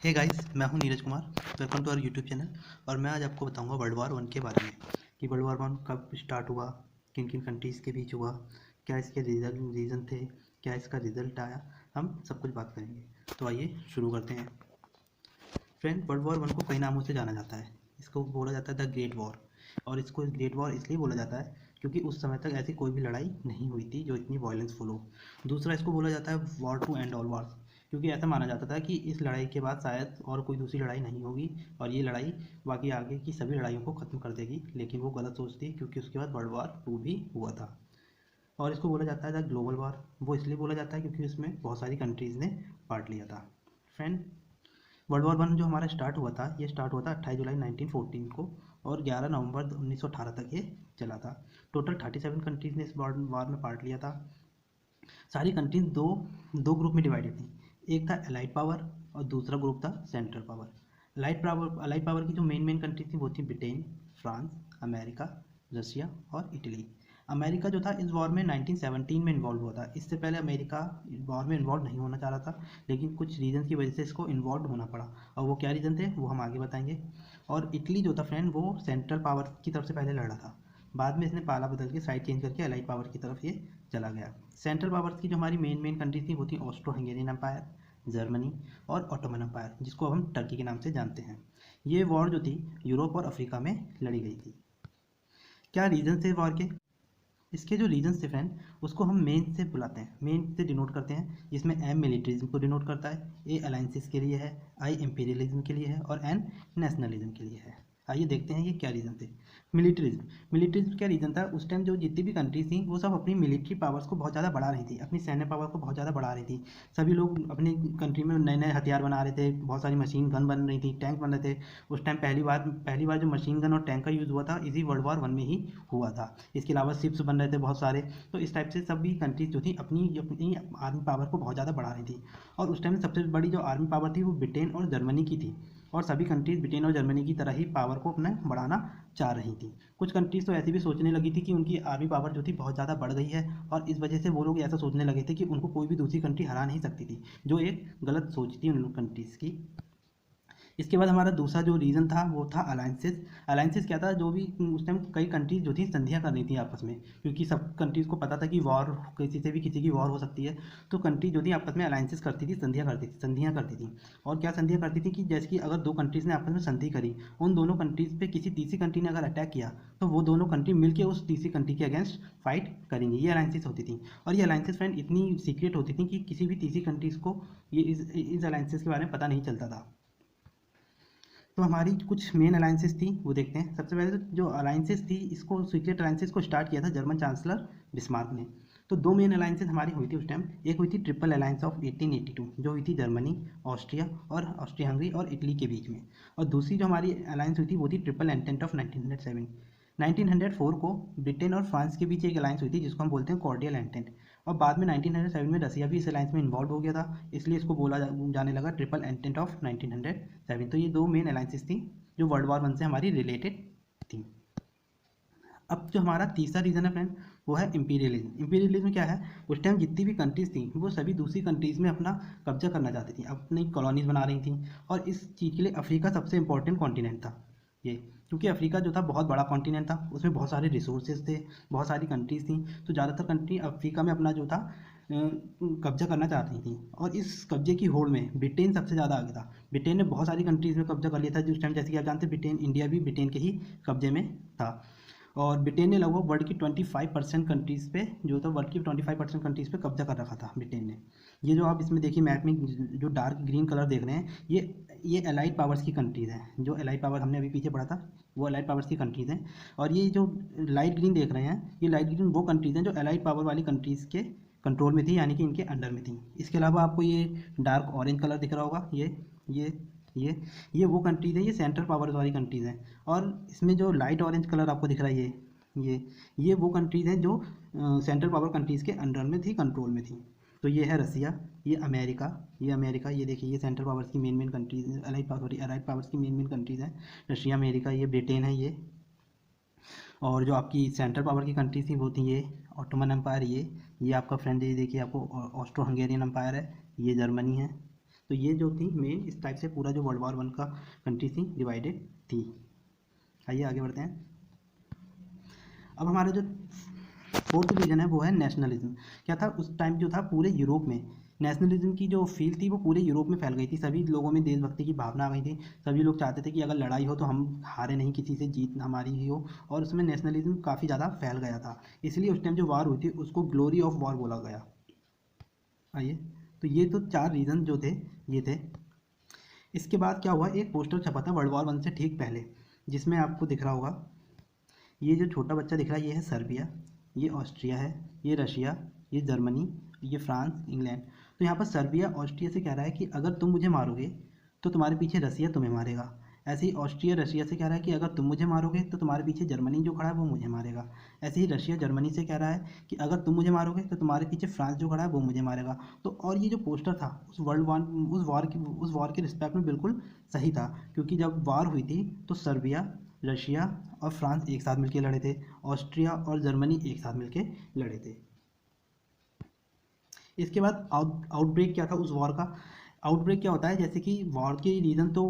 हे guys, मैं हूं Neeraj Kumar. Welcome to our YouTube channel. और मैं आज आपको बताऊंगा वर्ल्ड वॉर 1 के बारे में कि वर्ल्ड वॉर 1 कब स्टार्ट हुआ, किन किन कंट्रीज़ के बीच हुआ, क्या इसके रीज़न थे, क्या इसका रिजल्ट आया। हम सब कुछ बात करेंगे। तो आइए शुरू करते हैं। फ्रेंड, वर्ल्ड वॉर 1 को कई नामों से जाना जाता है। इसको बोला जाता है द ग्रेट वॉर। और इसको ग्रेट वॉर इसलिए बोला जाता है क्योंकि उस समय तक ऐसी कोई भी लड़ाई नहीं हुई थी जो इतनी वायलेंसफुल हो। दूसरा, इसको बोला जाता है war to end all wars, क्योंकि ऐसा माना जाता था कि इस लड़ाई के बाद शायद और कोई दूसरी लड़ाई नहीं होगी और ये लड़ाई बाकी आगे की सभी लड़ाइयों को ख़त्म कर देगी। लेकिन वो गलत सोच थी, क्योंकि उसके बाद वर्ल्ड वॉर 2 भी हुआ था। और इसको बोला जाता है द ग्लोबल वॉर। वो इसलिए बोला जाता है क्योंकि उसमें बहुत सारी कंट्रीज़ ने पार्ट लिया था। फ्रेंड, वर्ल्ड वॉर 1 जो हमारा स्टार्ट हुआ था, ये स्टार्ट हुआ था 28 जुलाई 1914 को और 11 नवंबर 1918 तक ये चला था। टोटल 37 कंट्रीज़ ने इस वॉर में पार्ट लिया था। सारी कंट्रीज दो दो ग्रुप में डिवाइडेड थी। एक था एलाइड पावर और दूसरा ग्रुप था सेंट्रल पावर। अलाइड पावर की जो मेन कंट्री थी वो थी ब्रिटेन, फ्रांस, अमेरिका, रशिया और इटली। अमेरिका जो था इस वॉर में 1917 में इन्वॉल्व हुआ था। इससे पहले अमेरिका वॉर में इन्वॉल्व नहीं होना चाह रहा था, लेकिन कुछ रीजन की वजह से इसको इन्वॉल्व होना पड़ा। और वो क्या रीज़न थे वो हम आगे बताएंगे। और इटली जो था फ्रेंड, वो सेंट्रल पावर की तरफ से पहले लड़ा था। बाद में इसने पाला बदल के साइड चेंज करके अलाइड पावर की तरफ ये चला गया। सेंट्रल पावर्स की जो हमारी मेन कंट्री थी वो थी ऑस्ट्रो हंगेरियन एम्पायर, जर्मनी और ऑटोमन एम्पायर, जिसको अब हम टर्की के नाम से जानते हैं। ये वॉर जो थी यूरोप और अफ्रीका में लड़ी गई थी। क्या रीजन थे वॉर के? इसके जो रीजन्स थे फ्रेंड, उसको हम मेन से बुलाते हैं, मेन से डिनोट करते हैं, जिसमें एम मिलिट्रिज्म को डिनोट करता है, ए अलाइंसिस के लिए है, आई इंपीरियलिज्म के लिए है और एन नेशनलिज्म के लिए है। आइए देखते हैं ये क्या रीज़न थे। मिलिट्रिज्म क्या रीज़न था? उस टाइम जो जितनी भी कंट्रीज थी वो सब अपनी मिलिट्री पावर्स को बहुत ज़्यादा बढ़ा रही थी, अपनी सैन्य पावर को बहुत ज़्यादा बढ़ा रही थी। सभी लोग अपनी कंट्री में नए नए हथियार बना रहे थे, बहुत सारी मशीन गन बन रही थी, टैंक बन रहे थे। उस टाइम पहली बार जो मशीन गन और टैंक का यूज़ हुआ था इसी वर्ल्ड वॉर 1 में ही हुआ था। इसके अलावा शिप्स बन रहे थे बहुत सारे। तो इस टाइप से सभी कंट्रीज जो थी अपनी अपनी आर्मी पावर को बहुत ज़्यादा बढ़ा रही थी। और उस टाइम सबसे बड़ी जो आर्मी पावर थी वो ब्रिटेन और जर्मनी की थी। और सभी कंट्रीज ब्रिटेन और जर्मनी की तरह ही पावर को अपने बढ़ाना चाह रही थी। कुछ कंट्रीज तो ऐसी भी सोचने लगी थी कि उनकी आर्मी पावर जो थी बहुत ज़्यादा बढ़ गई है और इस वजह से वो लोग ऐसा सोचने लगे थे कि उनको कोई भी दूसरी कंट्री हरा नहीं सकती थी, जो एक गलत सोच थी उन कंट्रीज़ की। इसके बाद हमारा दूसरा जो रीज़न था वो था अलायंसेस। अलायंसेस क्या था? जो भी उस टाइम कई कंट्रीज जो थी संधियाँ कर रही थी आपस में, क्योंकि सब कंट्रीज़ को पता था कि वॉर किसी से भी किसी की वॉर हो सकती है। तो कंट्री जो थी आपस में अलायंसेस करती थी, संधियाँ करती थी। और क्या संधियाँ करती थी कि जैसे कि अगर दो कंट्रीज़ ने आपस में संधि करी, उन दोनों कंट्रीज़ पे किसी तीसरी कंट्री ने अगर अटैक किया तो वो दोनों कंट्री मिलकर उस तीसरी कंट्री के अगेंस्ट फाइट करेंगी। ये अलायंसेस होती थी। और ये अलायंसेस फ्रेंड इतनी सीक्रेट होती थी कि किसी भी तीसरी कंट्रीज़ को ये इस अलायंसेस के बारे में पता नहीं चलता था। तो हमारी कुछ मेन अलाइंसेस थी वो देखते हैं। सबसे पहले तो जो अलाइंसेस थी, इसको सीक्रेट अलाइंसेस को स्टार्ट किया था जर्मन चांसलर बिस्मार्क ने। तो दो मेन अलाइंसेस हमारी हुई थी उस टाइम। एक हुई थी ट्रिपल अलायंस ऑफ 1882, जो हुई थी जर्मनी, ऑस्ट्रिया और ऑस्ट्रिया हंगरी और इटली के बीच में। और दूसरी जो हमारी अलायंस हुई थी वो थी ट्रिपल एंटेंट ऑफ 1907। 1904 को ब्रिटेन और फ्रांस के बीच एक अलायंस हुई थी जिसको हम बोलते हैं कॉर्डियल एंटेंट। और बाद में 1907 में रसिया भी इस अलायंस में इन्वॉल्व हो गया था, इसलिए इसको बोला जाने लगा ट्रिपल एंटेंट ऑफ 1907। तो ये दो मेन अलायंसेस थी जो वर्ल्ड वॉर 1 से हमारी रिलेटेड थी। अब जो हमारा तीसरा रीज़न है फ्रेंड, वो है इंपीरियलिज्म। इंपीरियलिज्म क्या है? उस टाइम जितनी भी कंट्रीज़ थी वो सभी दूसरी कंट्रीज़ में अपना कब्जा करना चाहती थी, अपनी कॉलोनीज बना रही थी। और इस चीज़ के लिए अफ्रीका सबसे इंपॉर्टेंट कॉन्टिनेंट था ये, क्योंकि अफ्रीका जो था बहुत बड़ा कॉन्टिनेंट था, उसमें बहुत सारे रिसोर्सेज थे, बहुत सारी कंट्रीज़ थी। तो ज़्यादातर कंट्री अफ्रीका में अपना जो था कब्जा करना चाहती थी। और इस कब्जे की होड़ में ब्रिटेन सबसे ज़्यादा आगे था। ब्रिटेन ने बहुत सारी कंट्रीज़ में कब्जा कर लिया था जिस टाइम, जैसे कि आप जानते हैं ब्रिटेन, इंडिया भी ब्रिटेन के ही कब्जे में था। और ब्रिटेन ने लगभग वर्ल्ड की 25% कंट्रीज़ पे जो था, वर्ल्ड की 25% कंट्रीज़ पे कब्जा कर रखा था ब्रिटेन ने। ये जो आप इसमें देखिए मैप में जो डार्क ग्रीन कलर देख रहे हैं, ये एलाइड पावर्स की कंट्रीज़ हैं। जो एलाइड पावर हमने अभी पीछे पढ़ा था वो एलाइड पावर्स की कंट्रीज़ हैं। और ये जो लाइट ग्रीन देख रहे हैं, ये लाइट ग्रीन वो कंट्रीज़ हैं जो एलाइड पावर वाली कंट्रीज़ के कंट्रोल में थी, यानी कि इनके अंडर में थी। इसके अलावा आपको ये डार्क ऑरेंज कलर दिख रहा होगा, ये ये ये वो कंट्रीज़ हैं, ये सेंट्रल पावर वाली कंट्रीज़ हैं। और इसमें जो लाइट ऑरेंज कलर आपको दिख रहा है, ये वो कंट्रीज़ हैं जो सेंट्रल पावर कंट्रीज़ के अंडर में थी, कंट्रोल में थी। तो ये है रसिया, ये अमेरिका, ये देखिए ये सेंट्रल पावर्स की मेन कंट्रीज़, अलाइड पावर्स की मेन कंट्रीज़ हैं। रशिया, अमेरिका, ये ब्रिटेन है ये। और जो आपकी सेंट्रल पावर की कंट्रीज थी वो थी ये ऑटोमन एम्पायर, ये आपका फ्रेंड, ये देखिए आपको ऑस्ट्रो हंगेरियन एम्पायर है, ये जर्मनी है। तो ये जो थी मेन, इस टाइप से पूरा जो वर्ल्ड वॉर 1 का कंट्री थी डिवाइडेड थी। आइए आगे बढ़ते हैं। अब हमारा जो फोर्थ रीजन है वो है नेशनलिज्म। क्या था उस टाइम जो था पूरे यूरोप में नेशनलिज्म की जो फील थी वो पूरे यूरोप में फैल गई थी। सभी लोगों में देशभक्ति की भावना आ गई थी। सभी लोग चाहते थे कि अगर लड़ाई हो तो हम हारे नहीं, किसी से जीत हमारी ही हो, और उसमें नेशनलिज्म काफ़ी ज़्यादा फैल गया था। इसलिए उस टाइम जो वार हुई थी उसको ग्लोरी ऑफ वॉर बोला गया। आइए, तो ये तो 4 रीज़न जो थे ये थे। इसके बाद क्या हुआ, एक पोस्टर छपा था वर्ल्ड वॉर 1 से ठीक पहले, जिसमें आपको दिख रहा होगा, ये जो छोटा बच्चा दिख रहा है ये है सर्बिया, ये ऑस्ट्रिया है, ये रशिया, ये जर्मनी, ये फ्रांस, इंग्लैंड। तो यहाँ पर सर्बिया ऑस्ट्रिया से कह रहा है कि अगर तुम मुझे मारोगे तो तुम्हारे पीछे रसिया तुम्हें मारेगा। ऐसे ही ऑस्ट्रिया रशिया से कह रहा है कि अगर तुम मुझे मारोगे तो तुम्हारे पीछे जर्मनी जो खड़ा है वो मुझे मारेगा। ऐसे ही रशिया जर्मनी से कह रहा है कि अगर तुम मुझे मारोगे तो तुम्हारे पीछे फ्रांस जो खड़ा है वो मुझे मारेगा। तो और ये जो पोस्टर था उस उस वॉर के रिस्पेक्ट में बिल्कुल सही था, क्योंकि जब वॉर हुई थी तो सर्बिया, रशिया और फ्रांस एक साथ मिलकर लड़े थे, ऑस्ट्रिया और जर्मनी एक साथ मिलकर लड़े थे। इसके बाद आउटब्रेक क्या था उस वॉर का। आउटब्रेक क्या होता है, जैसे कि वॉर के रीज़न तो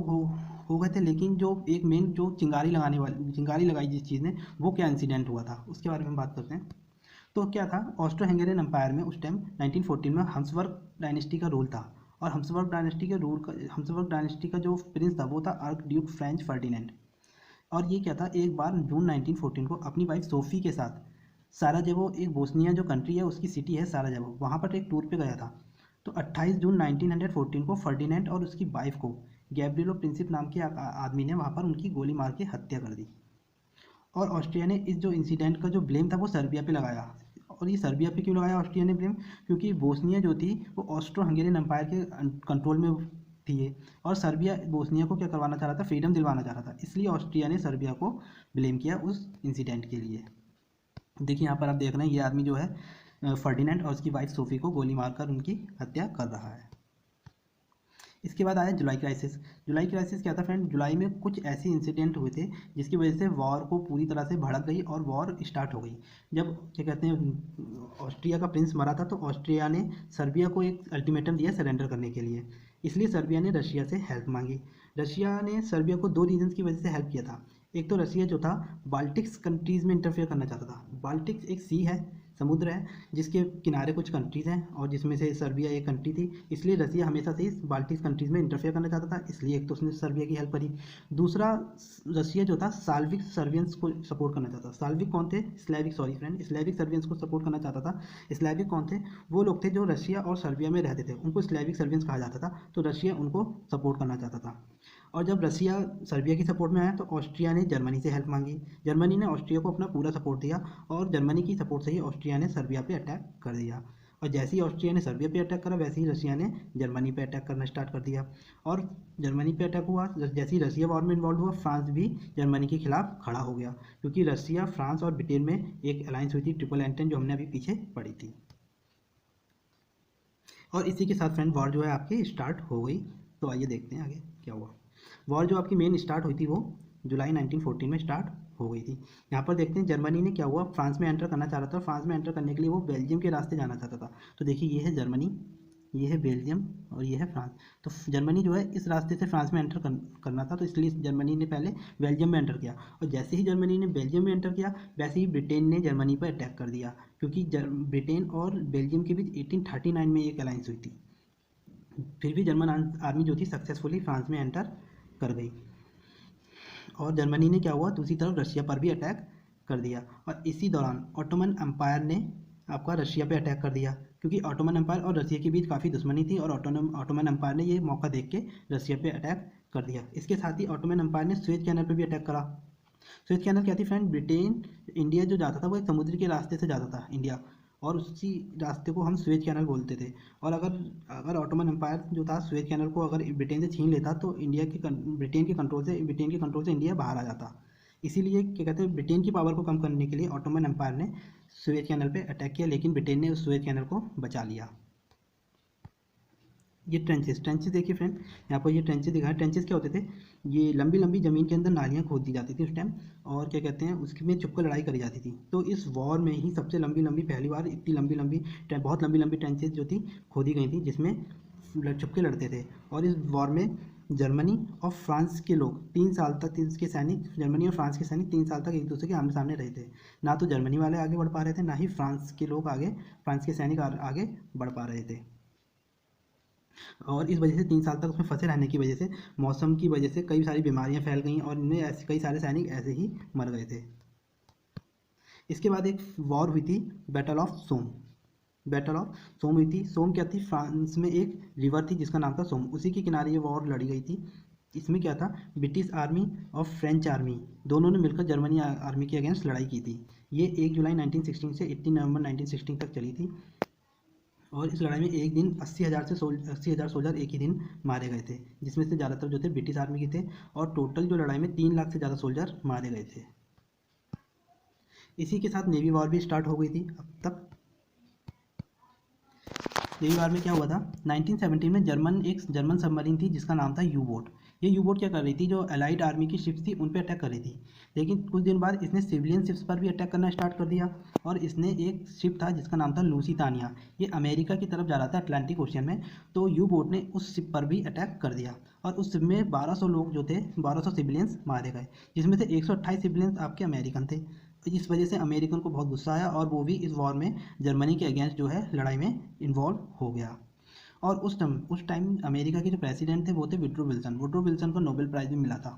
हो गए थे, लेकिन जो एक मेन जो चिंगारी लगाई जिस चीज़ ने, वो क्या इंसिडेंट हुआ था उसके बारे में हम बात करते हैं। तो क्या था, ऑस्ट्रो हंगेरियन एम्पायर में उस टाइम 1914 में हंसबर्ग डायनेस्टी का रूल था, और हंसबर्ग डायनेस्टी का जो प्रिंस था वो था आर्क ड्यूक फ्रेंच फर्डिनेंड। और ये क्या था, एक बार जून 1914 को अपनी वाइफ सोफ़ी के साथ साराजेवो, एक बोस्निया जो कंट्री है उसकी सिटी है साराजेवो, वहाँ पर एक टूर पे गया था। तो 28 जून 1914 को फर्डिनेंड और उसकी वाइफ को गैब्रिएलो प्रिंसिप नाम के आदमी ने वहाँ पर उनकी गोली मार के हत्या कर दी। और ऑस्ट्रिया ने इस जो इंसिडेंट का जो ब्लेम था वो सर्बिया पे लगाया। और ये सर्बिया पे क्यों लगाया ऑस्ट्रिया ने ब्लेम, क्योंकि बोस्निया जो थी वो ऑस्ट्रो हंगेरियन एम्पायर के कंट्रोल में थी ये, और सर्बिया बोस्निया को क्या करवाना चाह रहा था, फ्रीडम दिलवाना चाह रहा था। इसलिए ऑस्ट्रिया ने सर्बिया को ब्लेम किया उस इंसिडेंट के लिए। देखिए यहाँ पर आप देख रहे हैं ये आदमी जो है फर्डिनेंड और उसकी वाइफ सोफी को गोली मारकर उनकी हत्या कर रहा है। इसके बाद आया जुलाई क्राइसिस। जुलाई क्राइसिस क्या था फ्रेंड, जुलाई में कुछ ऐसे इंसिडेंट हुए थे जिसकी वजह से वॉर को पूरी तरह से भड़क गई और वॉर स्टार्ट हो गई। जब क्या कहते हैं ऑस्ट्रिया का प्रिंस मरा था तो ऑस्ट्रिया ने सर्बिया को एक अल्टीमेटम दिया सरेंडर करने के लिए, इसलिए सर्बिया ने रशिया से हेल्प मांगी। रशिया ने सर्बिया को 2 रीजन्स की वजह से हेल्प किया था। एक तो रशिया जो था बाल्टिक्स कंट्रीज़ में इंटरफेयर करना चाहता था। बाल्टिक्स एक सी है, समुद्र है, जिसके किनारे कुछ कंट्रीज़ हैं और जिसमें से सर्बिया एक कंट्री थी। इसलिए रसिया हमेशा से इस बाल्टिक्स कंट्रीज़ में इंटरफेयर करना चाहता था, इसलिए एक तो उसने सर्बिया की हेल्प करी। दूसरा, रसिया जो था साल्विक सर्बियंस को सपोर्ट करना चाहता था। साल्विक कौन थे, स्लैविक, सॉरी फ्रेंड, स्लैविक सर्बियंस को सपोर्ट करना चाहता था। स्लैविक कौन थे, वो लोग थे जो रशिया और सर्बिया में रहते थे, उनको स्लैविक सर्बियंस कहा जाता था। तो रशिया उनको सपोर्ट करना चाहता था। और जब रसिया सर्बिया की सपोर्ट में आया तो ऑस्ट्रिया ने जर्मनी से हेल्प मांगी। जर्मनी ने ऑस्ट्रिया को अपना पूरा सपोर्ट दिया और जर्मनी की सपोर्ट से ही ऑस्ट्रिया ने सर्बिया पे अटैक कर दिया। और जैसे ही ऑस्ट्रिया ने सर्बिया पे अटैक करा वैसे ही रशिया ने जर्मनी पे अटैक करना स्टार्ट कर दिया। और जर्मनी पे अटैक हुआ, जैसे ही रशिया वॉर में इन्वॉल्व हुआ, फ्रांस भी जर्मनी के खिलाफ खड़ा हो गया, क्योंकि रशिया, फ्रांस और ब्रिटेन में एक अलायंस हुई थी, ट्रिपल एंटेन, जो हमने अभी पीछे पढ़ी थी। और इसी के साथ फ्रेंड वॉर जो है आपकी स्टार्ट हो गई। तो आइए देखते हैं आगे क्या हुआ। वॉर जो आपकी मेन स्टार्ट हुई थी वो जुलाई 1914 में स्टार्ट हो गई थी। यहाँ पर देखते हैं जर्मनी ने क्या हुआ, फ्रांस में एंटर करना चाह रहा था। फ्रांस में एंटर करने के लिए वो बेल्जियम के रास्ते जाना चाहता था। तो देखिए ये है जर्मनी, ये है बेल्जियम और ये है फ्रांस। तो जर्मनी जो है इस रास्ते से फ्रांस में एंटर करना था, तो इसलिए जर्मनी ने पहले बेल्जियम में एंटर किया। और जैसे ही जर्मनी ने बेल्जियम में एंटर किया वैसे ही ब्रिटेन ने जर्मनी पर अटैक कर दिया, क्योंकि ब्रिटेन और बेल्जियम के बीच 1839 में एक अलायंस हुई थी। फिर भी जर्मन आर्मी जो थी सक्सेसफुली फ्रांस में एंटर कर गई। और जर्मनी ने क्या हुआ, दूसरी तरफ रशिया पर भी अटैक कर दिया। और इसी दौरान ऑटोमन एम्पायर ने आपका रशिया पे अटैक कर दिया, क्योंकि ऑटोमन एम्पायर और रशिया के बीच काफ़ी दुश्मनी थी और ऑटोमन एम्पायर ने ये मौका देख के रशिया पे अटैक कर दिया। इसके साथ ही ऑटोमन एम्पायर ने स्वेज कैनल पर भी अटैक करा। स्वेज कैनल क्या थी फ्रेंड, ब्रिटेन इंडिया जो जाता था वो एक समुद्र के रास्ते से जाता था इंडिया, और उसी रास्ते को हम स्वेज कैनल बोलते थे। और अगर ऑटोमन एम्पायर जो था स्वेज कैनल को अगर ब्रिटेन से छीन लेता तो ब्रिटेन के कंट्रोल से इंडिया बाहर आ जाता। इसीलिए क्या कहते हैं, ब्रिटेन की पावर को कम करने के लिए ऑटोमन एम्पायर ने स्वेज कैनल पे अटैक किया, लेकिन ब्रिटेन ने उस स्वेज कैनल को बचा लिया। ये ट्रेंचेस देखिए फ्रेंड, यहाँ पर ये ट्रेंचेस दिखाए। ट्रेंचेस क्या होते थे, ये लंबी लंबी ज़मीन के अंदर नालियाँ खोद दी जाती थी उस टाइम, और क्या कहते हैं उसमें छुपकर लड़ाई करी जाती थी। तो इस वॉर में ही सबसे लंबी पहली बार इतनी बहुत लंबी लंबी ट्रेंचेस जो थी खोदी गई थी, जिसमें छुप के लड़ते थे। और इस वॉर में जर्मनी और फ्रांस के लोग 3 साल तक, इसके सैनिक, जर्मनी और फ्रांस के सैनिक 3 साल तक एक दूसरे के आमने सामने रहे थे। ना तो जर्मनी वाले आगे बढ़ पा रहे थे, ना ही फ्रांस के लोग आगे, फ्रांस के सैनिक आगे बढ़ पा रहे थे। और इस वजह से 3 साल तक उसमें फंसे रहने की वजह से, मौसम की वजह से कई सारी बीमारियां फैल गई और इनमें ऐसे कई सारे सैनिक ऐसे ही मर गए थे। इसके बाद एक वॉर हुई थी, battle of Somme. Battle of Somme हुई थी। सोम क्या थी? फ्रांस में एक रिवर थी जिसका नाम था सोम, उसी के किनारे ये वॉर लड़ी गई थी। इसमें क्या था, ब्रिटिश आर्मी और फ्रेंच आर्मी दोनों ने मिलकर जर्मनी आर्मी के अगेंस्ट लड़ाई की थी। ये 1 जुलाई 1916 से 18 नवंबर 1916 तक चली थी। और इस लड़ाई में एक दिन 80,000 सोल्जर एक ही दिन मारे गए थे, जिसमें से ज़्यादातर जो थे ब्रिटिश आर्मी के थे। और टोटल जो लड़ाई में 3 लाख से ज़्यादा सोल्जर मारे गए थे। इसी के साथ नेवी वॉर भी स्टार्ट हो गई थी। अब तक नेवी वॉर में क्या हुआ था, 1917 में एक जर्मन सबमरीन थी जिसका नाम था यू बोट। ये यू बोट क्या कर रही थी, जो अलाइड आर्मी की शिप्स थी उन पर अटैक कर रही थी। लेकिन कुछ दिन बाद इसने सिविलियन शिप्स पर भी अटैक करना स्टार्ट कर दिया। और इसने एक शिप था जिसका नाम था लूसितानिया, ये अमेरिका की तरफ जा रहा था अटलांटिक ओशियन में। तो यू बोट ने उस शिप पर भी अटैक कर दिया और उस शिप में 1200 लोग जो थे, 1200 सिविलियंस मारे गए, जिसमें से 128 सिविलियंस आपके अमेरिकन थे। इस वजह से अमेरिकन को बहुत गुस्सा आया और वो भी इस वॉर में जर्मनी के अगेंस्ट जो है लड़ाई में इन्वॉल्व हो गया। और उस टाइम अमेरिका के जो प्रेसिडेंट थे वो थे वुडरो विल्सन। वुडरो विल्सन को नोबेल प्राइज़ भी मिला था।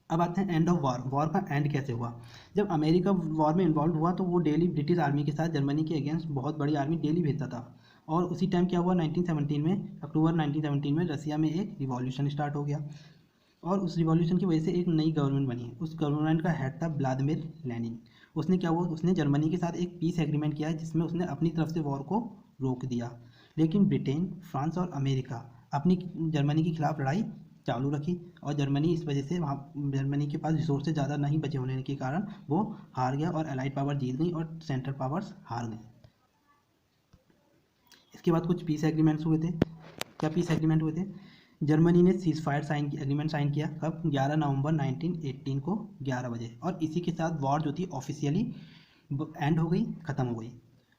अब आते हैं एंड ऑफ वॉर। वॉर का एंड कैसे हुआ? जब अमेरिका वॉर में इन्वॉल्व हुआ तो वो डेली ब्रिटिश आर्मी के साथ जर्मनी के अगेंस्ट बहुत बड़ी आर्मी डेली भेजता था। और उसी टाइम क्या हुआ, 1917 में, अक्टूबर 1917 में रसिया में एक रिवॉल्यूशन स्टार्ट हो गया। और उस रिवॉल्यूशन की वजह से एक नई गवर्नमेंट बनी। उस गवर्नमेंट का हेड था व्लादिमीर लेनिन। उसने क्या हुआ, उसने जर्मनी के साथ एक पीस एग्रीमेंट किया जिसमें उसने अपनी तरफ से वॉर को रोक दिया। लेकिन ब्रिटेन, फ्रांस और अमेरिका अपनी जर्मनी के खिलाफ लड़ाई चालू रखी। और जर्मनी इस वजह से, वहाँ जर्मनी के पास रिसोर्सेज ज़्यादा नहीं बचे होने के कारण वो हार गया और अलाइड पावर जीत गई और सेंट्रल पावर्स हार गई। इसके बाद कुछ पीस एग्रीमेंट्स हुए थे। क्या पीस एग्रीमेंट हुए थे? जर्मनी ने सीज फायर एग्रीमेंट साइन किया। कब? 11 नवंबर 1918 को 11 बजे। और इसी के साथ वॉर जो थी ऑफिशियली एंड हो गई, ख़त्म हो गई।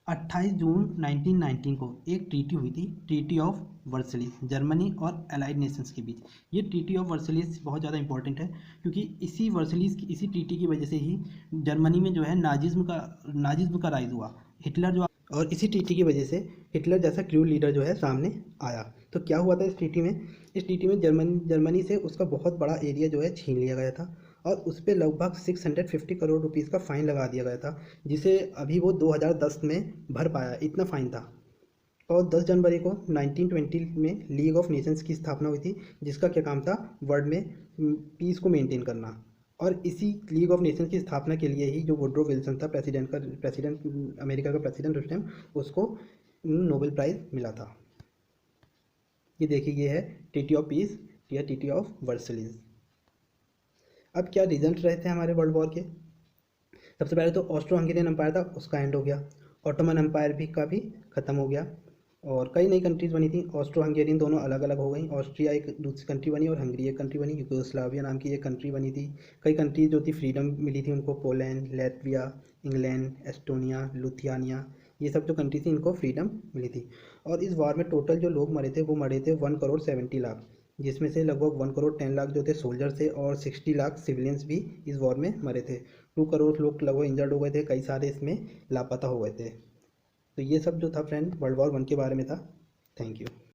28 जून 1919 को एक ट्रीटी हुई थी, ट्रीटी ऑफ वर्सलिस, जर्मनी और अलाइड नेशंस के बीच। ये ट्रीटी ऑफ वर्सलिस बहुत ज़्यादा इंपॉर्टेंट है क्योंकि इसी ट्रीटी की वजह से ही जर्मनी में जो है नाजिज्म का राइज हुआ। हिटलर जो, और इसी ट्रीटी की वजह से हिटलर जैसा क्रूर लीडर जो है सामने आया। तो क्या हुआ था इस ट्रीटी में जर्मनी से उसका बहुत बड़ा एरिया जो है छीन लिया गया था और उस पर लगभग 650 करोड़ रुपीज़ का फ़ाइन लगा दिया गया था, जिसे अभी वो 2010 में भर पाया, इतना फ़ाइन था। और 10 जनवरी को 1920 में लीग ऑफ नेशंस की स्थापना हुई थी, जिसका क्या काम था, वर्ल्ड में पीस को मेंटेन करना। और इसी लीग ऑफ नेशंस की स्थापना के लिए ही जो वुडरो विल्सन था, प्रेसिडेंट अमेरिका का प्रेसिडेंट उस टाइम, उसको नोबेल प्राइज़ मिला था। ये देखिए, ये है ट्रीटी ऑफ पीस या ट्रीटी ऑफ वर्सलिस। अब क्या रिजल्ट रहे थे हमारे वर्ल्ड वॉर के? सबसे पहले तो ऑस्ट्रो हंगेरियन एम्पायर था, उसका एंड हो गया। ऑटोमन एम्पायर का भी ख़त्म हो गया और कई नई कंट्रीज़ बनी थी। ऑस्ट्रो हंगेरियन दोनों अलग अलग हो गई। ऑस्ट्रिया एक दूसरी कंट्री बनी और हंगरी एक कंट्री बनी। यूगोस्लाविया नाम की एक कंट्री बनी थी। कई कंट्रीज जो थी फ्रीडम मिली थी उनको, पोलैंड, लैटविया, इंग्लैंड, एस्टोनिया, लुथियानिया, ये सब जो कंट्री थी इनको फ्रीडम मिली थी। और इस वॉर में टोटल जो लोग मरे थे वो मरे थे 1 करोड़ 70 लाख, जिसमें से लगभग 1 करोड़ 10 लाख जो थे सोल्जर्स थे और 60 लाख सिविलियंस भी इस वॉर में मरे थे। 2 करोड़ लोग लगभग इंजर्ड हो गए थे, कई सारे इसमें लापता हो गए थे। तो ये सब जो था फ्रेंड वर्ल्ड वॉर 1 के बारे में था। Thank you.